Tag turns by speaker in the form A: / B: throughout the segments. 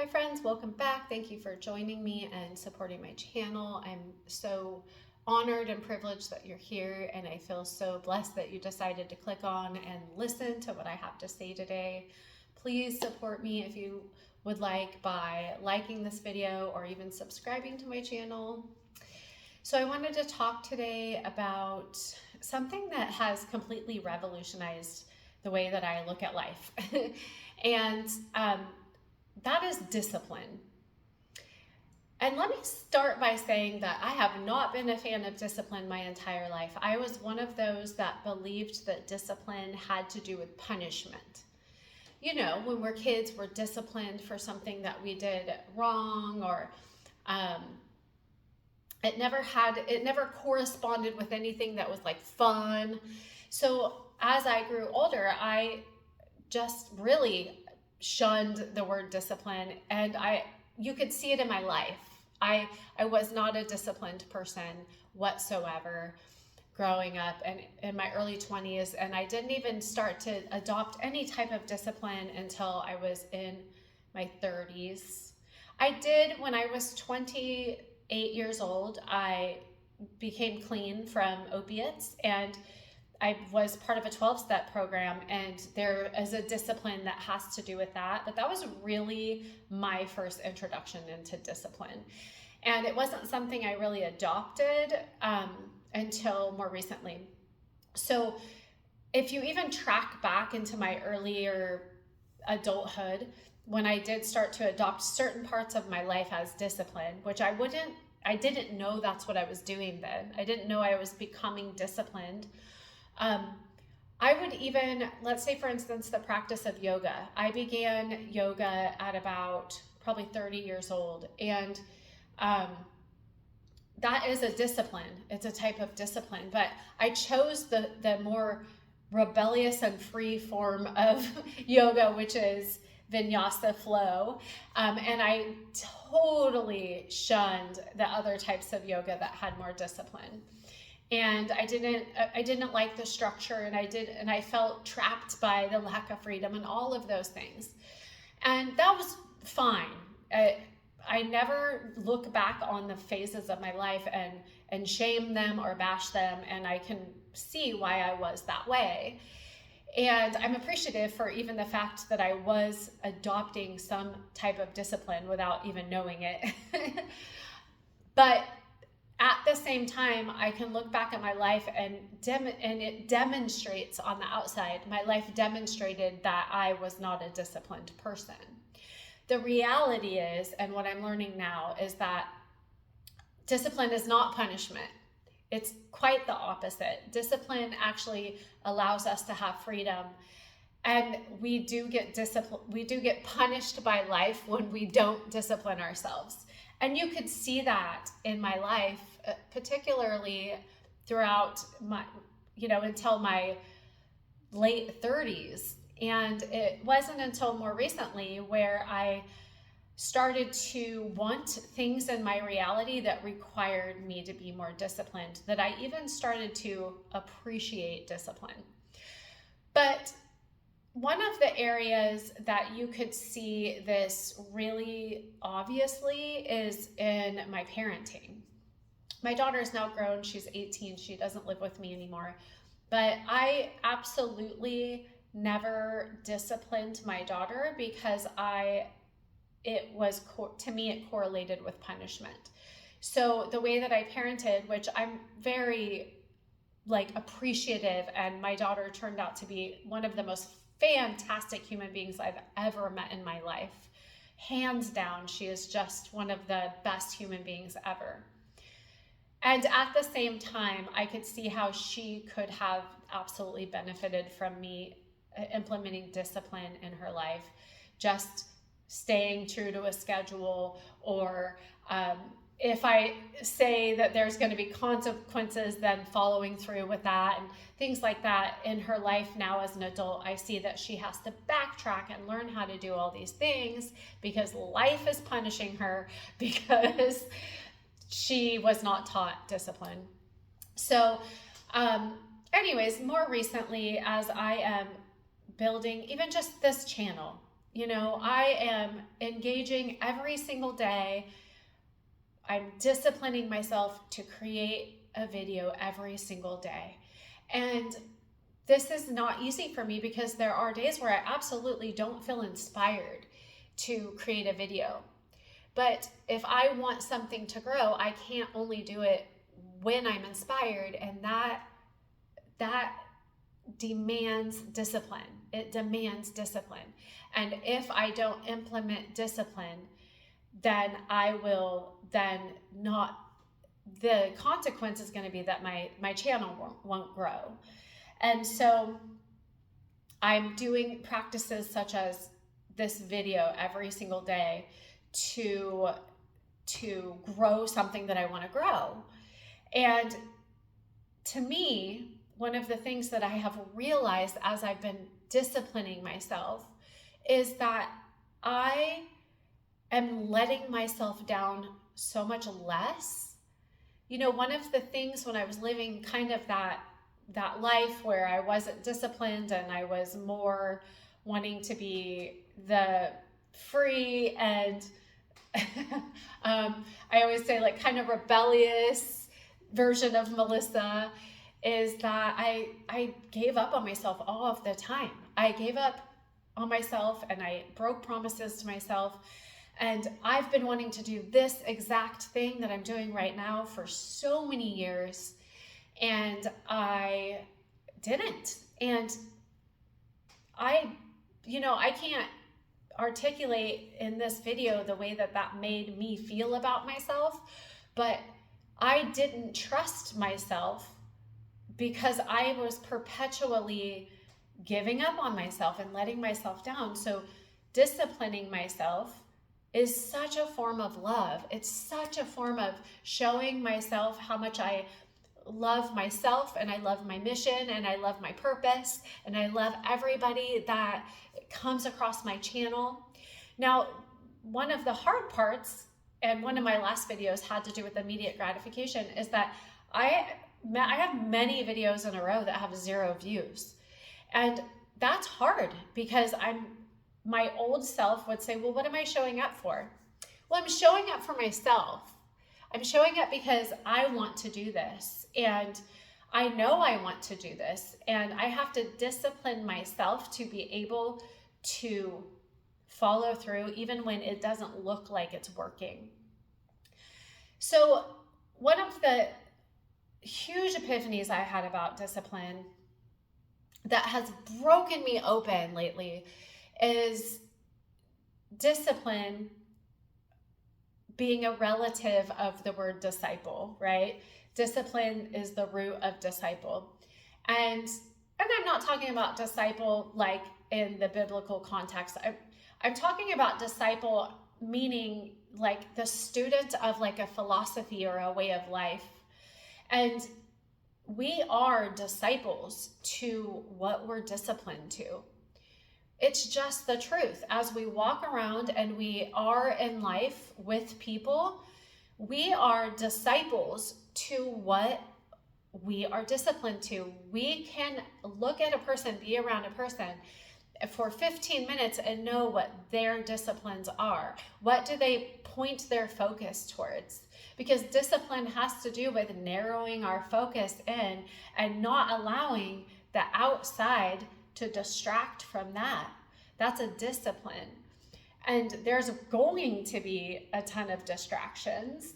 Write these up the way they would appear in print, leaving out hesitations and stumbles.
A: Hi friends, welcome back. Thank you for joining me and supporting my channel. I'm so honored and privileged that you're here, and I feel so blessed that you decided to click on and listen to what I have to say today. Please support me if you would like by liking this video or even subscribing to my channel. So I wanted to talk today about something that has completely revolutionized the way that I look at life. and that is discipline. And let me start by saying that I have not been a fan of discipline my entire life. I was one of those that believed that discipline had to do with punishment. You know, when we're kids, we're disciplined for something that we did wrong, or it never corresponded with anything that was like fun. So as I grew older, I just really shunned the word discipline, and you could see it in my life. I was not a disciplined person whatsoever growing up and in my early 20s, and I didn't even start to adopt any type of discipline until I was in my 30s. I did, when I was 28 years old, I became clean from opiates, and I was part of a 12-step program, and there is a discipline that has to do with that. But that was really my first introduction into discipline. And it wasn't something I really adopted until more recently. So if you even track back into my earlier adulthood, when I did start to adopt certain parts of my life as discipline, which I didn't know that's what I was doing then. I didn't know I was becoming disciplined. I would even, let's say for instance, the practice of yoga. I began yoga at about probably 30 years old. And that is a discipline. It's a type of discipline. But I chose the more rebellious and free form of yoga, which is vinyasa flow. And I totally shunned the other types of yoga that had more discipline. And I didn't like the structure, and I felt trapped by the lack of freedom and all of those things. And that was fine. I never look back on the phases of my life and shame them or bash them, and I can see why I was that way. And I'm appreciative for even the fact that I was adopting some type of discipline without even knowing it. But at the same time, I can look back at my life and it demonstrates on the outside. My life demonstrated that I was not a disciplined person. The reality is, and what I'm learning now, is that discipline is not punishment. It's quite the opposite. Discipline actually allows us to have freedom. And we do get punished by life when we don't discipline ourselves. And you could see that in my life, particularly throughout until my late 30s. And it wasn't until more recently where I started to want things in my reality that required me to be more disciplined, that I even started to appreciate discipline. But one of the areas that you could see this really obviously is in my parenting. My daughter is now grown. She's 18. She doesn't live with me anymore. But I absolutely never disciplined my daughter because to me, it correlated with punishment. So the way that I parented, which I'm very appreciative, and my daughter turned out to be one of the most fantastic human beings I've ever met in my life. Hands down, she is just one of the best human beings ever. And at the same time, I could see how she could have absolutely benefited from me implementing discipline in her life, just staying true to a schedule, or if I say that there's going to be consequences, then following through with that, and things like that. In her life now as an adult, I see that she has to backtrack and learn how to do all these things because life is punishing her because she was not taught discipline. So anyways, more recently, as I am building even just this channel, I am engaging every single day. I'm disciplining myself to create a video every single day. And this is not easy for me because there are days where I absolutely don't feel inspired to create a video. But if I want something to grow, I can't only do it when I'm inspired, and that demands discipline. It demands discipline. And if I don't implement discipline, then the consequence is going to be that my channel won't grow. And so I'm doing practices such as this video every single day to grow something that I want to grow. And to me, one of the things that I have realized as I've been disciplining myself is that I am letting myself down so much less. One of the things when I was living kind of that life where I wasn't disciplined and I was more wanting to be the free and I always say like kind of rebellious version of Melissa, is that I gave up on myself all of the time. I gave up on myself and I broke promises to myself. And I've been wanting to do this exact thing that I'm doing right now for so many years, and I didn't. And I can't articulate in this video the way that made me feel about myself, but I didn't trust myself because I was perpetually giving up on myself and letting myself down. So disciplining myself is such a form of love. It's such a form of showing myself how much I love myself, and I love my mission, and I love my purpose, and I love everybody that comes across my channel. Now, one of the hard parts, and one of my last videos had to do with immediate gratification, is that I have many videos in a row that have 0 views. And that's hard because my old self would say, well, what am I showing up for? Well, I'm showing up for myself. I'm showing up because I want to do this. And I know I want to do this. And I have to discipline myself to be able to follow through even when it doesn't look like it's working. So one of the huge epiphanies I had about discipline that has broken me open lately is discipline being a relative of the word disciple, right? Discipline is the root of disciple. And I'm not talking about disciple like in the biblical context. I'm talking about disciple meaning like the student of like a philosophy or a way of life. And we are disciples to what we're disciplined to. It's just the truth. As we walk around and we are in life with people, we are disciples to what we are disciplined to. We can look at a person, be around a person for 15 minutes and know what their disciplines are. What do they point their focus towards? Because discipline has to do with narrowing our focus in and not allowing the outside to distract from that. That's a discipline. And there's going to be a ton of distractions.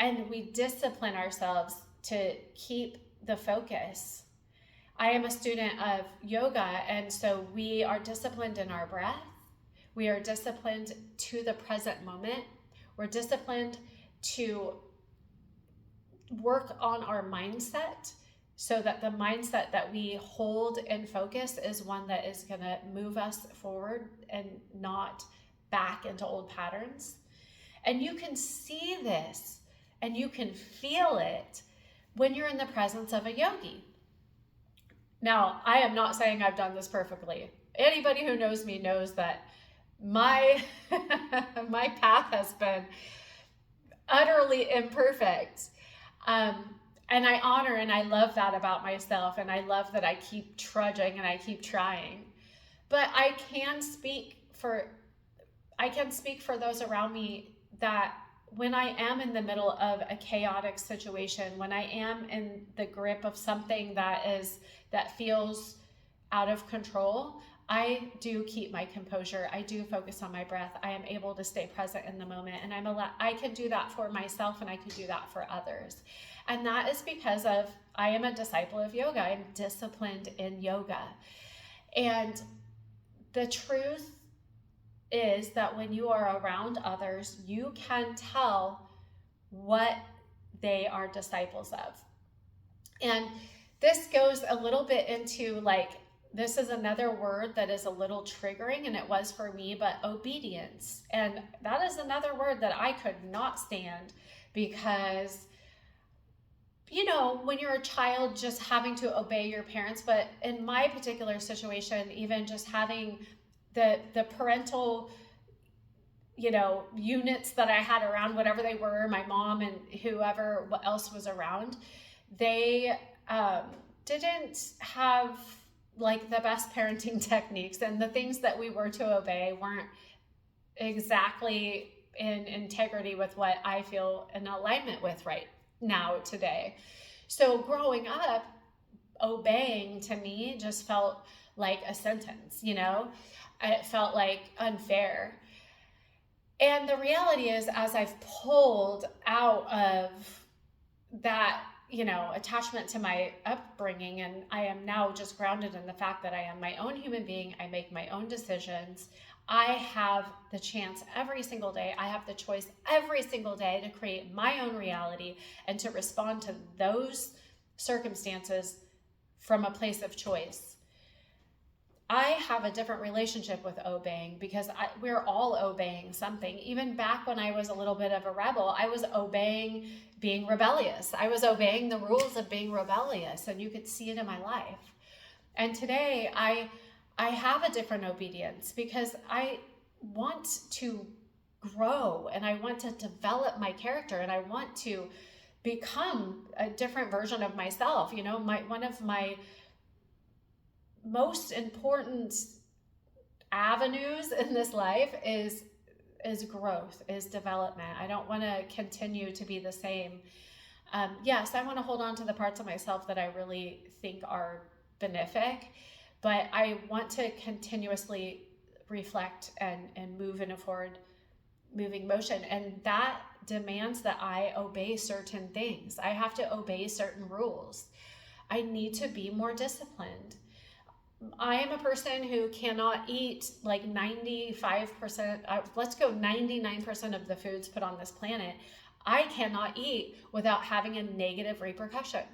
A: And we discipline ourselves to keep the focus. I am a student of yoga, and so we are disciplined in our breath. We are disciplined to the present moment. We're disciplined to work on our mindset so that the mindset that we hold and focus is one that is going to move us forward and not back into old patterns. And you can see this and you can feel it when you're in the presence of a yogi. Now, I am not saying I've done this perfectly. Anybody who knows me knows that my path has been utterly imperfect. And I honor and I love that about myself. And I love that I keep trudging and I keep trying. But I can speak for those around me that when I am in the middle of a chaotic situation, when I am in the grip of something that feels out of control, I do keep my composure. I do focus on my breath. I am able to stay present in the moment, and I can do that for myself, and I can do that for others. And that is because I am a disciple of yoga. I'm disciplined in yoga. And the truth is that when you are around others, you can tell what they are disciples of. And this goes a little bit into this is another word that is a little triggering, and it was for me, but obedience. And that is another word that I could not stand, because when you're a child, just having to obey your parents, but in my particular situation, even just having the parental units that I had around, whatever they were, my mom and whoever else was around, they didn't have the best parenting techniques, and the things that we were to obey weren't exactly in integrity with what I feel in alignment with right now today. So growing up, obeying to me just felt like a sentence, it felt like unfair. And the reality is, as I've pulled out of that, attachment to my upbringing, and I am now just grounded in the fact that I am my own human being, I make my own decisions, I have the chance every single day, I have the choice every single day to create my own reality and to respond to those circumstances from a place of choice. I have a different relationship with obeying, because we're all obeying something. Even back when I was a little bit of a rebel, I was obeying being rebellious. I was obeying the rules of being rebellious, and you could see it in my life. And today I have a different obedience, because I want to grow, and I want to develop my character, and I want to become a different version of myself. One of my most important avenues in this life is growth, is development. I don't want to continue to be the same. Yes, I want to hold on to the parts of myself that I really think are benefic, but I want to continuously reflect and move in a forward moving motion. And that demands that I obey certain things. I have to obey certain rules. I need to be more disciplined. I am a person who cannot eat 95%, let's go 99% of the foods put on this planet. I cannot eat without having a negative repercussion.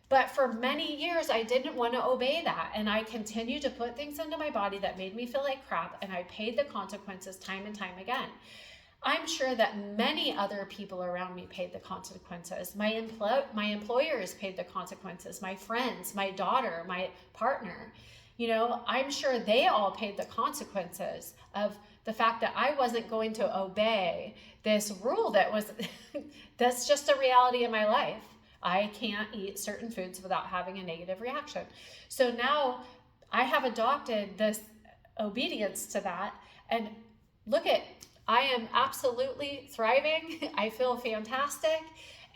A: But for many years, I didn't want to obey that. And I continued to put things into my body that made me feel like crap. And I paid the consequences time and time again. I'm sure that many other people around me paid the consequences. My employers paid the consequences. My friends, my daughter, my partner, I'm sure they all paid the consequences of the fact that I wasn't going to obey this rule that's just a reality in my life. I can't eat certain foods without having a negative reaction. So now I have adopted this obedience to that, and I am absolutely thriving. I feel fantastic,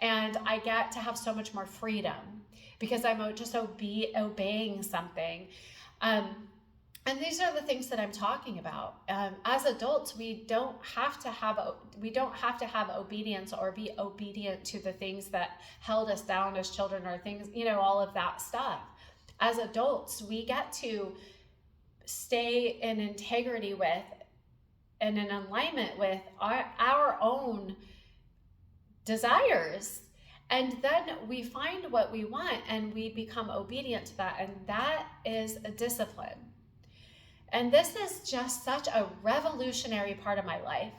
A: and I get to have so much more freedom because I'm just obeying something. And these are the things that I'm talking about. As adults, we don't have to have obedience or be obedient to the things that held us down as children, or things, all of that stuff. As adults, we get to stay in integrity with and in alignment with our own desires. And then we find what we want and we become obedient to that. And that is a discipline. And this is just such a revolutionary part of my life.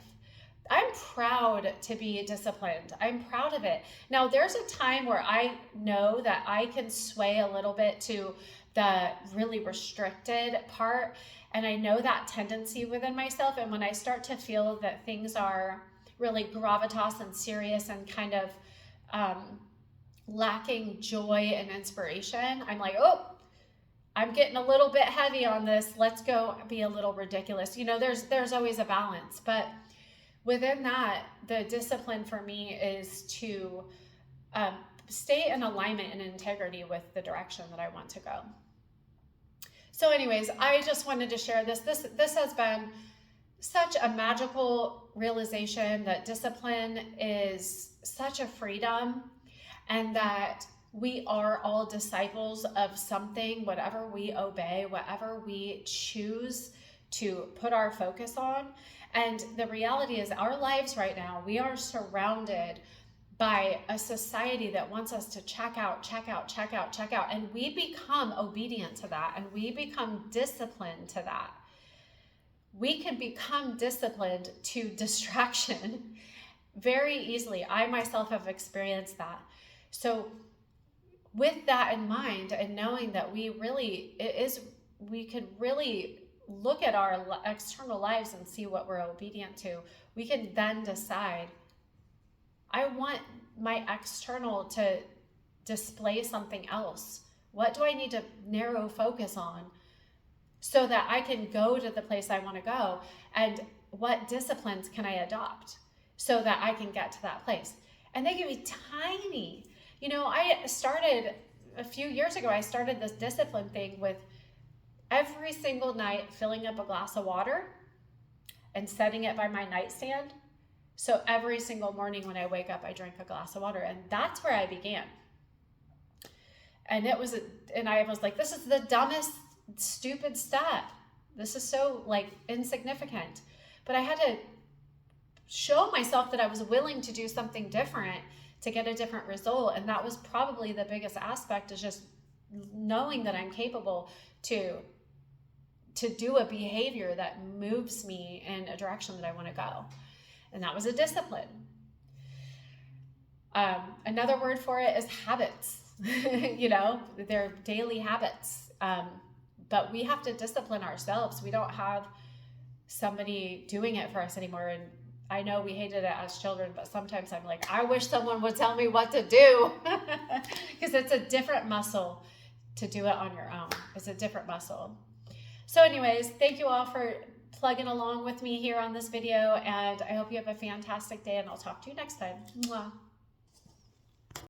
A: I'm proud to be disciplined. I'm proud of it. Now, there's a time where I know that I can sway a little bit to the really restricted part. And I know that tendency within myself. And when I start to feel that things are really gravitas and serious and kind of lacking joy and inspiration, I'm like, oh, I'm getting a little bit heavy on this. Let's go be a little ridiculous. You know, there's always a balance, but within that, the discipline for me is to stay in alignment and integrity with the direction that I want to go. So anyways, I just wanted to share this. This has been such a magical realization that discipline is such a freedom, and that we are all disciples of something, whatever we obey, whatever we choose to put our focus on. And the reality is, our lives right now, we are surrounded by a society that wants us to check out, check out, check out, check out. And we become obedient to that, and we become disciplined to that. We can become disciplined to distraction very easily. I myself have experienced that. So with that in mind, and knowing that we could really look at our external lives and see what we're obedient to, we can then decide, I want my external to display something else. What do I need to narrow focus on so that I can go to the place I want to go? And what disciplines can I adopt so that I can get to that place? And they can be tiny. You know, I started a few years ago, I started this discipline thing with every single night filling up a glass of water and setting it by my nightstand. So every single morning when I wake up, I drink a glass of water, and that's where I began. And I was like, this is the dumbest, stupid step. This is so like insignificant. But I had to show myself that I was willing to do something different to get a different result. And that was probably the biggest aspect, is just knowing that I'm capable to do a behavior that moves me in a direction that I want to go. And that was a discipline. Another word for it is habits. You know, they're daily habits. But we have to discipline ourselves. We don't have somebody doing it for us anymore. And I know we hated it as children, but sometimes I'm like, I wish someone would tell me what to do, because it's a different muscle to do it on your own. It's a different muscle. So anyways, thank you all for plugging along with me here on this video, and I hope you have a fantastic day, and I'll talk to you next time. Mwah.